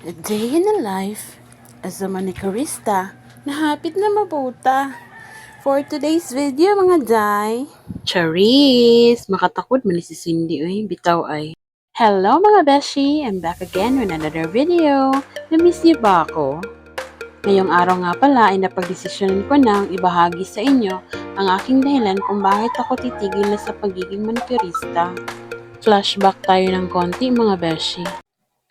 A day in a life as a manicurista na hapit na mabuta. For today's video mga day. Charis! Makatakod man si Cindy bitaw ay. Hello mga beshi! I'm back again with another video. Na-miss niyo ba ako? Ngayong araw nga pala ay napagdesisyonan ko nang ibahagi sa inyo ang aking dahilan kung bakit ako titigil na sa pagiging manicurista. Flashback tayo ng konti mga beshi.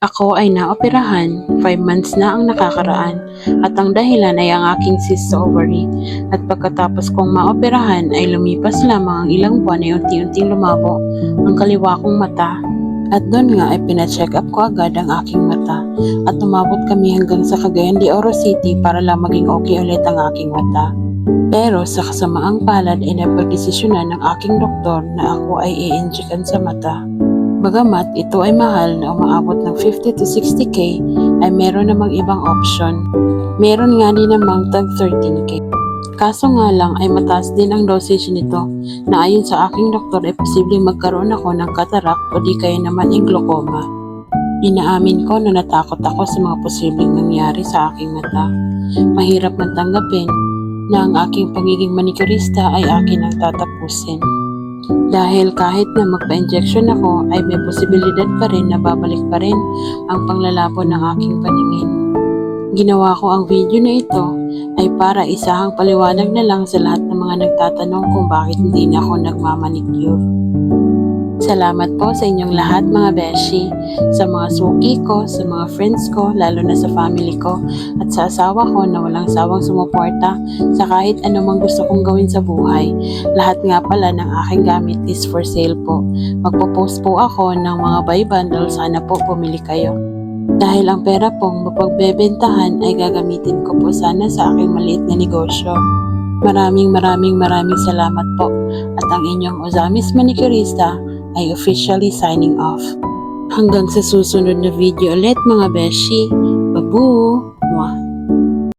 Ako ay naoperahan, 5 months na ang nakakaraan at ang dahilan ay ang aking cyst sa ovary at pagkatapos kong maoperahan ay lumipas lamang ang ilang buwan ay unti-unting lumabo ang kaliwa kong mata at doon nga ay pina-check up ko agad ang aking mata at umabot kami hanggang sa Cagayan de Oro City para lang maging okay ulit ang aking mata. Pero sa kasamaang palad ay napagdesisyonan ng aking doktor na ako ay i-injectan sa mata. Bagamat ito ay mahal na umaabot ng 50 to 60k, ay meron namang ibang option. Meron nga din namang tag 13k. Kaso nga lang ay mataas din ang dosage nito na ayon sa aking doktor ay posibleng magkaroon ako ng cataract o di kaya naman yung glaucoma. Inaamin ko na natakot ako sa mga posibleng nangyari sa aking mata. Mahirap man tanggapin na ang aking pagiging manicurista ay akin ang tatapusin. Dahil kahit na magpa-injection ako ay may posibilidad pa rin na babalik pa rin ang panglalabo ng aking paningin. Ginawa ko ang video na ito ay para isahang paliwanag na lang sa lahat ng mga nagtatanong kung bakit hindi na ako nagmamanicure. Salamat po sa inyong lahat mga beshi, sa mga suki ko, sa mga friends ko, lalo na sa family ko, at sa asawa ko na walang sawang sumuporta sa kahit anumang gusto kong gawin sa buhay. Lahat nga pala ng aking gamit is for sale po. Magpo-post po ako ng mga buy bundle, sana po bumili kayo. Dahil ang pera pong mapagbebentahan ay gagamitin ko po sana sa aking maliit na negosyo. Maraming salamat po at ang inyong Ozamis Manicurista ay officially signing off. Hanggang sa susunod na video ulit mga beshi. Babu! Mwah!